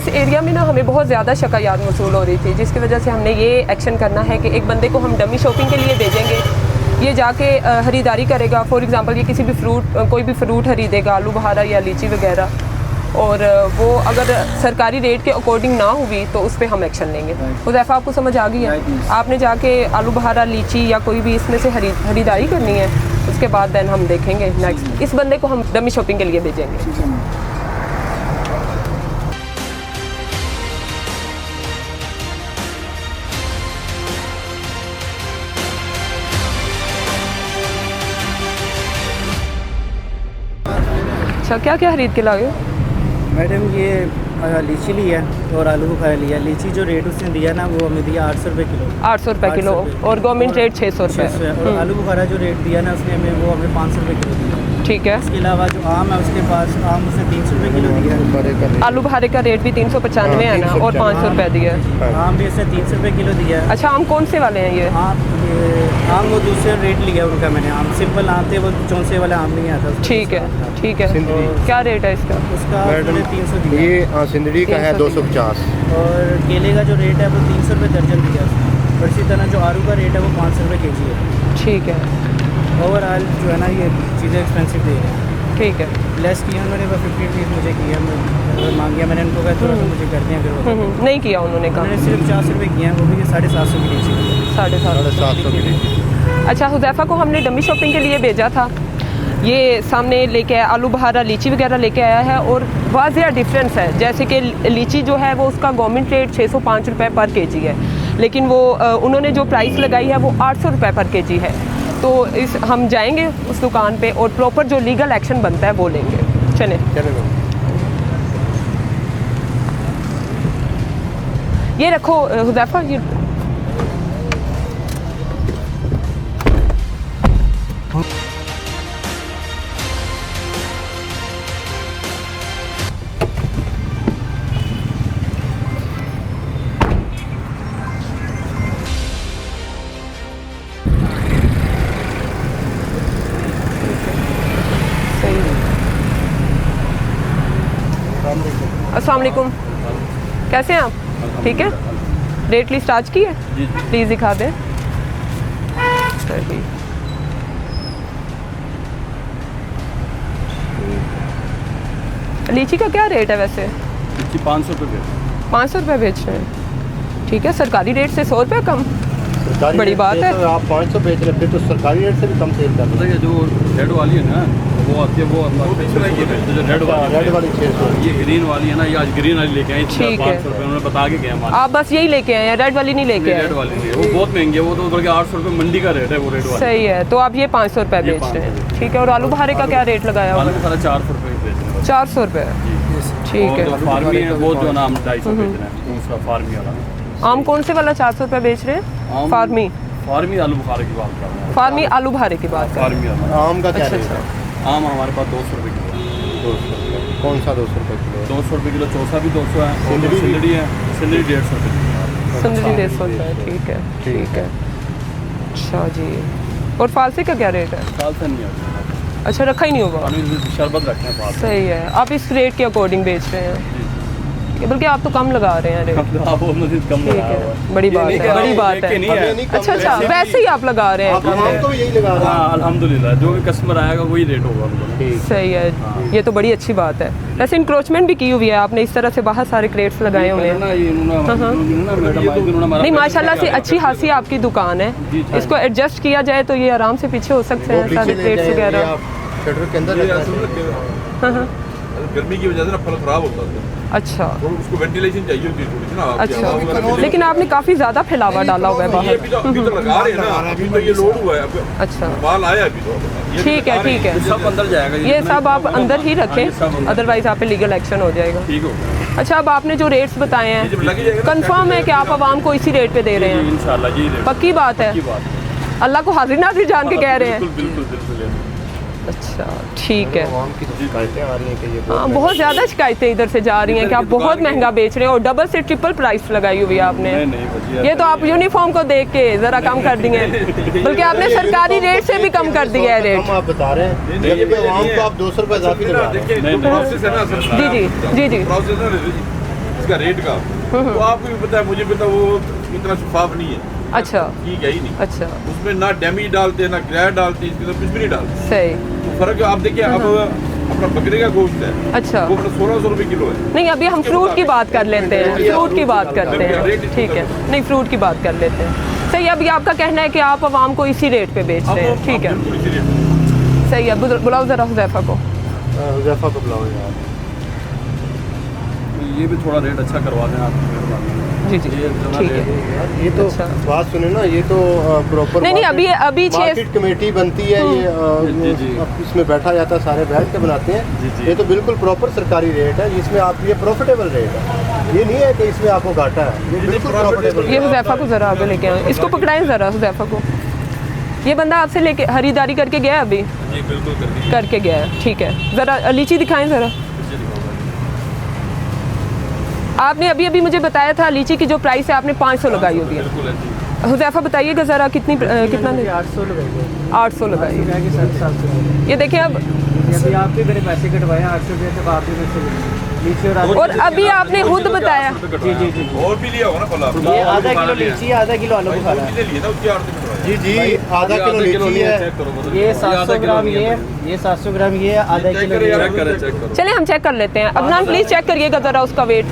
इस एरिया में ना हमें बहुत ज़्यादा शिकायत मौसूल हो रही थी, जिसकी वजह से हमने ये एक्शन करना है कि एक बंदे को हम डमी शॉपिंग के लिए भेजेंगे। ये जाके ख़रीदारी करेगा। फॉर एग्ज़ाम्पल ये किसी भी कोई भी फ्रूट खरीदेगा, आलू बहारा या लीची वगैरह, और वो अगर सरकारी रेट के अकॉर्डिंग ना हुई तो उस पर हम एक्शन लेंगे। हुज़ैफ़ा आपको समझ आ गई है? आपने जाके आलू बहारा, लीची या कोई भी इसमें से खरीदारी करनी है, उसके बाद देन हम देखेंगे नेक्स्ट इस बंदे को हम डमी शॉपिंग के लिए भेजेंगे। अच्छा, क्या क्या खरीद के लाए? मैडम ये लीची ली है और आलू बुखारा लिया। लीची जो रेट उसने दिया ना वो हमें दिया 800 रुपये किलो। 800 रुपये किलो और गवर्नमेंट रेट 600 रुपये। और आलू बुखारा जो रेट दिया ना उसने हमें वो हमें 500 रुपये किलो दिया। ठीक है। इसके अलावा जो आम है उसके पास आम उसने 300 रुपये किलो दिया। आलू बुखारे का रेट भी 395 है ना, और 500 रुपये दिया। आम भी उसने 300 रुपये किलो दिया। अच्छा, आम कौन से वाले हैं ये? आम वो दूसरे रेट लिया उनका मैंने। आम सिंपल आते वो चौंसे वाला आम नहीं आता। ठीक है, ठीक है। क्या रेट है इसका? उसका 300 दिया। ये सिंदड़ी का है 250। और केले का जो रेट है वो 300 रुपये दर्जन दिया। और इसी तरह जो आलू का रेट है वो 500 रुपये के जी है। ठीक है। ओवरऑल जो है ना ये चीज़ें एक्सपेंसिव दे रहे हैं। ठीक है। लेस किया उन्होंने, बस 50 रुपीज़ मुझे किया। मांग गया मैंने उनको, कहा थोड़ा तो मुझे कर दिया। फिर नहीं किया उन्होंने काम। उन्होंने सिर्फ 400 रुपये किया, वो भी 750 की लीची। 750 की लीची। अच्छा, हुज़ैफ़ा को हमने डमी शॉपिंग के लिए भेजा था। ये सामने लेके आया, आलू बहारा, लीची वगैरह लेके आया है, और वाज़िया डिफरेंस है। जैसे कि लीची जो है वो उसका गवर्नमेंट रेट 605 रुपये पर केजी है, लेकिन वो उन्होंने जो प्राइस लगाई है वो 800 रुपये पर केजी है। तो हम जाएंगे उस दुकान पे और प्रॉपर जो लीगल एक्शन बनता है वो लेंगे। चले ये रखो हुज़ैफ़ा, ये अस्सलाम वालेकुम, कैसे हैं आप? ठीक है। रेट लिस्ट आज की है? प्लीज़ दिखा दें। लीची का क्या रेट है वैसे? लीची 500 रुपये। 500 रुपये बेच रहे हैं। ठीक है, सरकारी रेट से 100 रुपये कम, बड़ी बात है। तो आप 500 बेच रहे थे तो सरकारी रेट से भी कम सेल कर रहे हैं। जो रेड वाली है ना वो आती है, वो जो रेड वाली 600। ये ग्रीन वाली है ना, ये आज ग्रीन वाली लेके आई 500 रुपये उन्होंने बता के गए। आप बस यही लेके आए हैं, रेड वाली नहीं लेके आए? रेड वाली नहीं, वो बहुत महंगी है, वो तो बल्कि 800 रुपये मंडी का रेट है वो रेड वाली। सही है, तो आप ये 500 रुपये बेच रहे हैं। ठीक है। और आलू बहारे का क्या रेट लगाया? आलू बहारा 400 रुपये बेच रहे हैं। 400 रुपये। ठीक है। फार्मी है वो जो नाम 250 बेच रहे हैं, दूसरा फार्मी वाला। आम कौन से वाला 400 रुपये बेच रहे हैं? फार्मी आलू बुखारे की बात कर रहे हैं। फार्मी आलू बहारे की बात कर फार्मी आम का क्या रेट है? आम हमारे पास 200 रुपये किलो। 200 रुपये। कौन सा 200 रुपये किलो? 200 रुपये किलो। चौसा भी 200 है। सिंदड़ी है, सिंदड़ी 150 रुपये किलो। सिंदड़ी 150 रुपये। ठीक है, ठीक है। अच्छा जी। और फालसे का क्या रेट है? फालसा नहीं है। अच्छा, रखा ही नहीं होगा? शरबत रखते हैं फालसा। सही है। आप इस रेट के अकॉर्डिंग बेच रहे हैं, बल्कि आप तो कम लगा रहे हैं रेट। आप कम ठीक है, बड़ी बात है, बड़ी बात है। अच्छा अच्छा, वैसे ही आप लगा रहे हैं? हम तो यही लगा रहे हैं। अल्हम्दुलिल्लाह, जो भी कस्टमर आएगा वही रेट होगा उनको। सही है, ये तो बड़ी अच्छी बात है। वैसे इंक्रोचमेंट भी की हुई है आपने, इस तरह से बाहर सारे क्रेट्स लगाए हुए हैं। नहीं, माशाल्लाह से अच्छी खासी आपकी दुकान है। इसको एडजस्ट किया जाए तो ये आराम से पीछे हो सकते हैं सारे क्रेट्स वगैरह। शटर के अंदर गर्मी की वजह से ना फल खराब होता है। अच्छा, तो उसको वेंटिलेशन चाहिए होती है थोड़ी सी ना। अच्छा, लेकिन आपने काफ़ी ज़्यादा फैलावा डाला हुआ है ये बाहर। अभी तो लगा रहे हैं ना, अभी तो ये लोड हुआ है। अच्छा, माल आया अभी तो। ठीक है, ठीक है। सब अंदर जाएगा। ये सब आप अंदर ही रखें, अदरवाइज आप पे लीगल एक्शन हो जाएगा। ठीक हो। अच्छा, अब आपने जो रेट्स बताए हैं कंफर्म है कि आप आवाम को इसी रेट पे दे रहे हैं? इंशाल्लाह जी, पक्की बात है? अल्लाह को हाजिर नाजिर जान के कह रहे हैं? बिल्कुल बिल्कुल। अच्छा, ठीक है। की तो शिकायतें आ रही हैं कि ये हाँ, बहुत ज़्यादा शिकायतें इधर से जा रही हैं कि आप बहुत महंगा बेच रहे हैं और डबल से ट्रिपल प्राइस लगाई हुई है आपने। ये तो आप यूनिफॉर्म को देख के ज़रा कम कर दिए, बल्कि आपने सरकारी रेट से भी कम कर दिया है रेट। आप बता रहे हैं आप 200 रुपये इजाफी लगा रहे हैं। जी जी जी जी। इसका रेट का, तो आपको भी पता है, मुझे पता है, वो इतना शफाफ नहीं है, अच्छा ठीक है ही नहीं। अच्छा उसमें ना डैमेज डालते ना किराया डालते, इसके अंदर कुछ भी नहीं डालते। सही। तो फर्क आप देखिए, अब अपना बकरे का गोश्त है, अच्छा वो अपना 1600 रुपये किलो है। नहीं, अभी हम फ्रूट की बात कर लेते हैं, फ्रूट की बात करते हैं, ठीक है। नहीं, फ्रूट की बात कर लेते हैं। सही, अभी आपका कहना है कि आप आवाम को इसी रेट पे बेचते हैं, ठीक है, बिल्कुल इसी रेट पे। सही है। बुलाओ ज़रा हुज़ैफा को। हुज़ैफा को बुलाओ यार। ये भी थोड़ा रेट अच्छा करवा दें आप, मेहरबानी। जी जी, ये इतना ठीक रेट है। ये तो अच्छा। बात सुने ना, ये तो प्रॉपर नहीं, अभी मार्केट कमेटी बनती है, ये जी। इसमें बैठा जाता है, सारे बैठ के बनाते हैं। जी, जी। ये तो बिल्कुल प्रॉपर सरकारी रेट है, जिसमें आप ये प्रॉफिटेबल रेट है, ये नहीं है कि इसमें आपको घाटा है, ये बिल्कुल प्रॉफिटेबल। ये हुज़ैफा को ज़रा आगे लेके आए, इसको पकड़ाएं ज़रा हुज़ैफा को। ये बंदा आपसे लेके खरीदारी करके गया है, अभी जी बिल्कुल कर दीजिए। करके गया है, ठीक है। ज़रा लीची दिखाएं ज़रा। आपने अभी मुझे बताया था लीची की जो प्राइस है आपने 500 लगाई होगी। बिल्कुल है जी। हुज़ैफा बताइएगा ज़रा कितनी कितना नहीं? 800 लगाइए, 800 लगाई। 750। ये देखिए अब, अभी आप भी मेरे पैसे कटवाए 800 रुपये, तक आप भी मेरे से लीजिए। लीची और अभी आपने खुद बताया। जी जी जी, और भी लिया होगा ना फल आपने? ये आधा किलो लीची, आधा किलो आलू भाई, बुखारा दो चीजें लिए ना, उसकी आरती में जी जी, आधा किलो लीची है, चेक करो बदल। ये 700 ग्राम, नहीं है। ये 700 ग्राम, ये आधा चेक किलो करें यार, चेक करें, चेक करो। चलिए हम चेक कर लेते हैं। अदनान प्लीज़ चेक करिएगा ज़रा उसका वेट।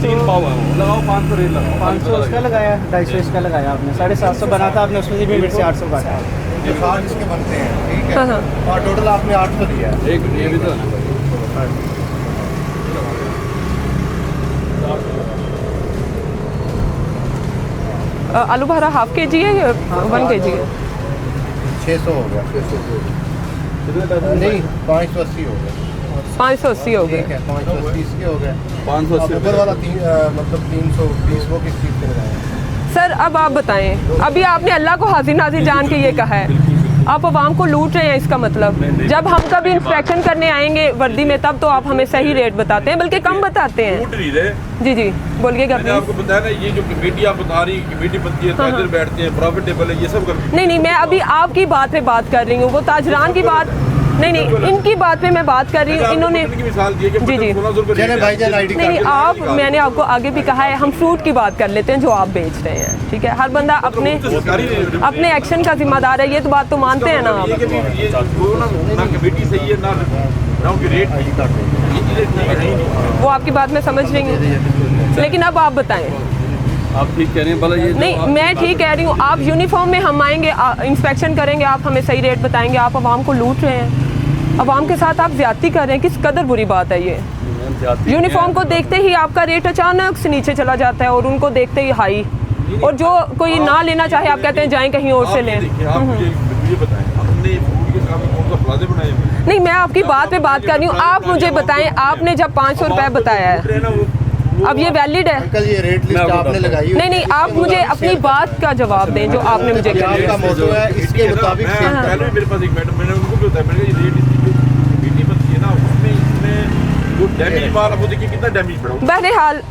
3 पाव है वो। लगाओ 500 रेट लगाओ। 500 उसका लगाया, 250 इसका लगाया आपने, 750 बना था आपने, उसमें से भी मेरे से 800 काटा। ये 7 इसके बनते हैं, ठीक हाँ है, हाँ, और टोटल आपने 800 दिया है। एक ये भी तो है ना। आलू भरा हाफ के जी है या 1 kg है? 600 हो गया, नहीं 580 हो गया, 580 हो गए। ठीक है, 580 इसके हो गए। 580 ऊपर वाला मतलब 320 वो किस चीज़ पे लगाया? सर अब आप बताएं, अभी आपने अल्लाह को हाजिर नाजिर जान के ये कहा है, आप आवाम को लूट रहे हैं, इसका मतलब जब हम कभी इंस्पेक्शन करने आएंगे वर्दी में तब तो आप हमें सही रेट बताते हैं, बल्कि कम बताते हैं। छूट नहीं रहे। जी जी, बोलिएगा मैंने प्लीज। आपको बताया ना, ये जो कमेटी आप बता रही, कमेटी बनती है, ताजर बैठते हैं, प्रॉफिटेबल है, ये सब करते हैं। नहीं, मैं अभी आपकी बात पे बात कर रही हूँ, वो ताजरान की बात नहीं, इनकी बात पे मैं बात कर रही हूँ। इन्होंने की मिसाल दी है कि जी, जी। 1600 रुपये चले रेट भाईजान, है। आईडी नहीं, आप मैंने आपको आगे भी कहा है, हम फ्रूट की बात कर लेते हैं जो आप बेच रहे हैं, ठीक है। हर बंदा अपने तो सरकारी रेट है। अपने एक्शन का जिम्मेदार है, ये तो बात तो मानते हैं ना ये आप। कि भी ये वो ना कमेटी सही है ना उनकी रेट नहीं काटते, ये चीज़ें ठीक है ही नहीं। वो आपकी बात मैं समझ रही हूँ, लेकिन अब आप बताएं। आप ठीक कह रही हैं, भला ये जो नहीं, आप- मैं ठीक कह रही हूँ, आप यूनिफॉर्म में हम आएंगे, इंस्पेक्शन करेंगे, आप हमें सही रेट बताएंगे, आप आवाम को लूट रहे हैं, आवाम के साथ आप ज्यादती कर रहे हैं, किस कदर बुरी बात है ये। मैम, जाती यूनिफॉर्म हैं। को देखते ही आपका रेट अचानक से नीचे चला जाता है और उनको देखते ही हाई, और जो कोई ना लेना चाहे आप कहते हैं जाएं कहीं और से आप ये लें। देखिए, आप मुझे बताएं, आपने फूड के काम में कौन सा प्लाजे बनाए हुए हैं? नहीं, मैं आपकी बात पे बात कर रही हूँ, आप मुझे बताएं, आपने जब 500 रुपये बताया है, अब ये वैलिड है? अंकल ये रेट लिस्ट आपने लगाई हुई नहीं, आप मुझे अपनी बात का जवाब दें जो आपने मुझे ये कहा। आपका मोटो है, इसके मुताबिक मैं सेल पहले भी मेरे पास एक मैडम, मैंने उनको भी बताया, मैंने कहा ये रेट इसकी जो कमेटी बनती है ना, उसमें इसमें जो डैमेज माल, अब वो देखिए कितना डैमेज पड़ा, बहरहाल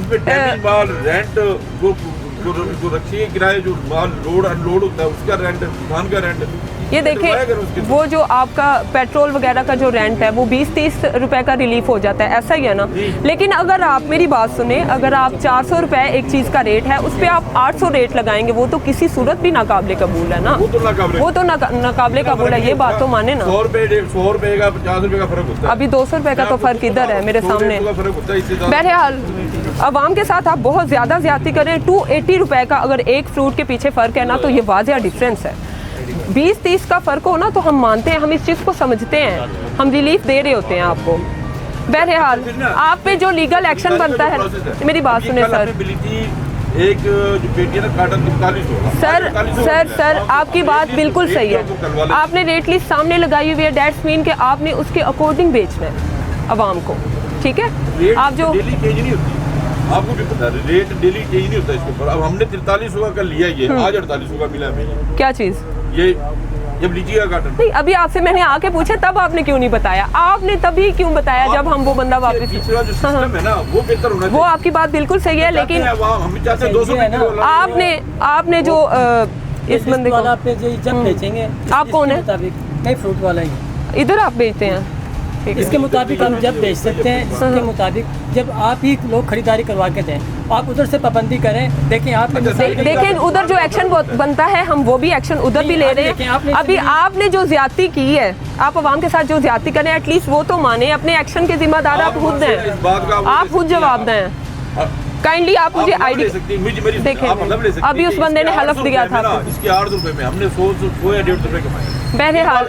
उसमें डैमेज माल, रेंट, जो रखिए किराए, जो माल लोड अनलोड होता है उसका रेंट, दुकान का रेंट, ये देखिए, वो जो आपका पेट्रोल वगैरह का जो रेंट है वो 20-30 रुपए का रिलीफ हो जाता है, ऐसा ही है ना। लेकिन अगर आप मेरी बात सुने, अगर आप 400 रुपए एक चीज़ का रेट है, उस पर आप 800 रेट लगाएंगे, वो तो किसी सूरत भी नाकाबिले कबूल है ना, वो तो नाकाबिले, वो तो नाकाबिले कबूल है, ये बात तो माने ना। 100 रुपए का 50 रुपए का फर्क होता है। अभी 200 रुपए का तो फर्क इधर है मेरे 100 सामने। रुपए का फर्क होता है, इससे ज़्यादा बहरहाल आवाम के साथ आप बहुत ज़्यादा ज्यादती करें। 280 रुपए का अगर एक फ्रूट के पीछे फ़र्क है ना, तो ये वाज़ेह डिफरेंस है। 20-30 का फ़र्क हो ना तो हम मानते हैं, हम इस चीज़ को समझते हैं, हम रिलीफ दे रहे होते हैं आपको। बहरहाल आप पे जो लीगल एक्शन बनता है, मेरी बात सुने सर। एक जो पेटी है ना, कार्टन 45 होगा। सर आपकी बात बिल्कुल सही है, आपने रेट लिस्ट सामने लगाई हुई है, डेट्स मीन के आपने उसके अकॉर्डिंग बेचना है आवाम को, ठीक है। आप जो डेली चेंज नहीं होती, आपको भी पता है, रेट डेली चेंज नहीं होता इसके ऊपर। अब हमने 43 का लिया, ये आज 48 का मिला हमें। क्या चीज़? ये जब लीची का कार्टन, नहीं, अभी आपसे मैंने आके पूछा तब आपने क्यों नहीं बताया? आपने तभी क्यों बताया जब हम वो बंदा वापस। पिछला जो सिस्टम है ना, वो बेहतर होना चाहिए। वो आपकी बात बिल्कुल सही है, लेकिन हम चाहते हैं 200 आपने जो इस बंदे को पे जो जब बेचेंगे, आप कौन है? मैं फ्रूट वाला ही। इधर आप बेचते हैं, ठीक है। इसके मुताबिक हम जब बेच सकते हैं, इसके मुताबिक जब आप ही लोग खरीदारी करवा के दें, आप उधर से पाबंदी करें। देखें आपने देखें उधर जो एक्शन बनता है हम वो भी एक्शन उधर भी ले रहे हैं। अभी आपने जो ज्यादती की है, आप आवाम के साथ जो ज्यादती करें, एटलीस्ट वो तो माने, अपने एक्शन के जिम्मेदार आप खुद हैं, आप खुद जवाब दें। काइंडली आप मुझे आईडी देखें, अभी उस बंदे ने हलफ दिया था इसके 8 रुपए में हमने 100 या 150 रुपए कमाए। बहरहाल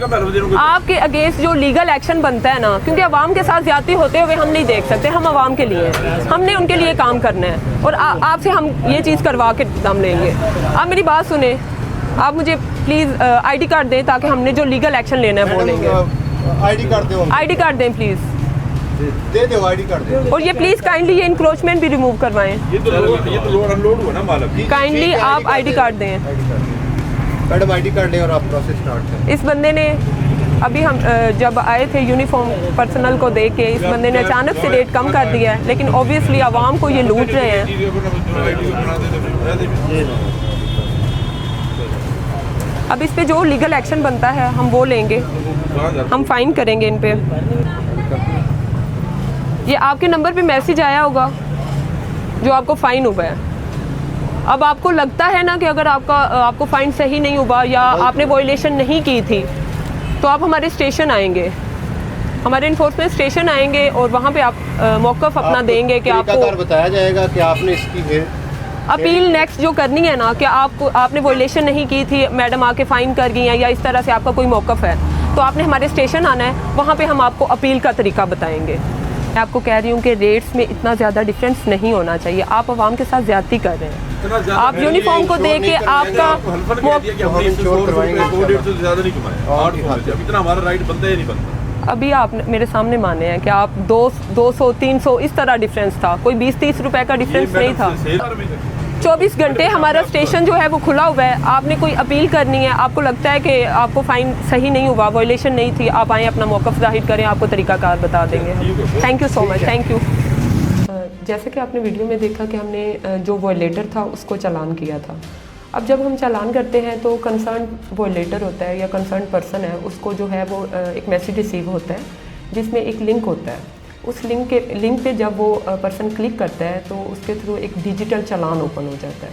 आपके अगेंस्ट जो लीगल एक्शन बनता है ना, क्योंकि आवाम के साथ ज्यादती होते हुए हम नहीं देख सकते, हम आवाम के लिए हैं, हमने उनके लिए काम करना है और आपसे हम ये चीज़ करवा के दम लेंगे। आप मेरी बात सुने, आप मुझे प्लीज़ आईडी कार्ड दें ताकि हमने जो लीगल एक्शन लेना है वो लेंगे। आईडी कार्ड दो, आईडी कार्ड दें प्लीज़, दे दो आईडी कार्ड दे। और ये प्लीज़ काइंडली ये इंक्रोचमेंट भी रिमूव करवाएं। ये तो लोड अनलोड हुआ ना मालक। काइंडली आप आईडी कार्ड दें मैडम, आईडी कार्ड लें और आप प्रोसेस स्टार्ट करें। इस बंदे ने अभी हम जब आए थे यूनिफॉर्म पर्सनल को देख के, इस बंदे ने अचानक से रेट कम कर दिया है, लेकिन ऑब्वियसली आवाम को ये लूट रहे हैं। अब इस पे जो लीगल एक्शन बनता है हम वो लेंगे, हम फाइन करेंगे इन पे। ये आपके नंबर पे मैसेज आया होगा जो आपको फ़ाइन हुआ है। अब आपको लगता है ना कि अगर आपको फ़ाइन सही नहीं हुआ या आपने वॉयलेशन नहीं की थी तो आप हमारे स्टेशन आएंगे, हमारे इन्फोर्समेंट स्टेशन आएंगे और वहाँ पे आप मौक़िफ़ अपना देंगे कि आपको बताया जाएगा कि आपने इसकी अपील नेक्स्ट जो करनी है ना, कि आपने वॉयलेशन नहीं की थी, मैडम आके फ़ाइन कर गई हैं या इस तरह से आपका कोई मौक़िफ़ है, तो आपने हमारे स्टेशन आना है, वहाँ पे हम आपको अपील का तरीका बताएंगे। मैं आपको कह रही हूँ कि रेट्स में इतना ज़्यादा डिफरेंस नहीं होना चाहिए, आप आवाम के साथ ज़्यादती कर रहे हैं। आप यूनिफॉर्म को देख के आपका इतना हमारा राइट बनता है नहीं बनता। अभी आप मेरे सामने माने हैं कि आप 200 300 इस तरह डिफरेंस था, कोई 20-30 रुपए का डिफरेंस नहीं था। 24 घंटे हमारा स्टेशन जो है वो खुला हुआ है। आपने कोई अपील करनी है, आपको लगता है कि आपको फ़ाइन सही नहीं हुआ, वॉयलेशन नहीं थी, आप आएँ अपना मौक़िफ़ ज़ाहिर करें, आपको तरीक़ाकार बता देंगे। Thank you so much, thank you. जैसे कि आपने वीडियो में देखा कि हमने जो वॉयलेटर था उसको चालान किया था। अब जब हम चालान करते हैं तो कंसर्न वॉयलेटर होता है या कंसर्न पर्सन है, उसको जो है वो एक मैसेज रिसीव होता है जिसमें एक लिंक होता है। उस लिंक पे जब वो पर्सन क्लिक करता है तो उसके थ्रू एक डिजिटल चालान ओपन हो जाता है।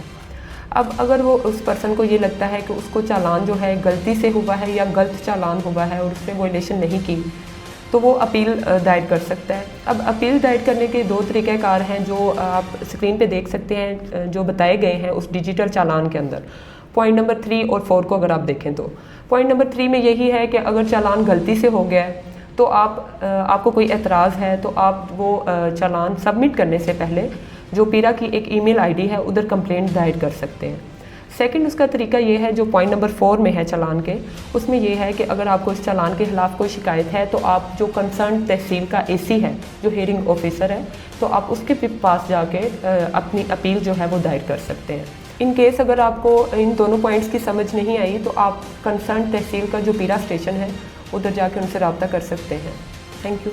अब अगर वो उस पर्सन को ये लगता है कि उसको चालान जो है गलती से हुआ है या गलत चालान हुआ है और उसने वॉयलेशन नहीं की, तो वो अपील दायर कर सकता है। अब अपील दायर करने के 2 तरीक़ाकार हैं जो आप स्क्रीन पे देख सकते हैं, जो बताए गए हैं उस डिजिटल चालान के अंदर। पॉइंट नंबर 3 और 4 को अगर आप देखें तो पॉइंट नंबर 3 में यही है कि अगर चालान गलती से हो गया है तो आपको कोई एतराज़ है तो आप वो चालान सबमिट करने से पहले जो पीरा की एक ईमेल आईडी है उधर कंप्लेंट दायर कर सकते हैं। सेकंड उसका तरीका ये है जो पॉइंट नंबर 4 में है चालान के, उसमें ये है कि अगर आपको इस चालान के खिलाफ कोई शिकायत है तो आप जो कंसर्न तहसील का एसी है, जो हियरिंग ऑफिसर है, तो आप उसके पास जाके अपनी अपील जो है वो दायर कर सकते हैं। इन केस अगर आपको इन दोनों पॉइंट्स की समझ नहीं आई तो आप कंसर्न तहसील का जो पीरा स्टेशन है उधर जाके उनसे रब्ता कर सकते हैं। Thank you.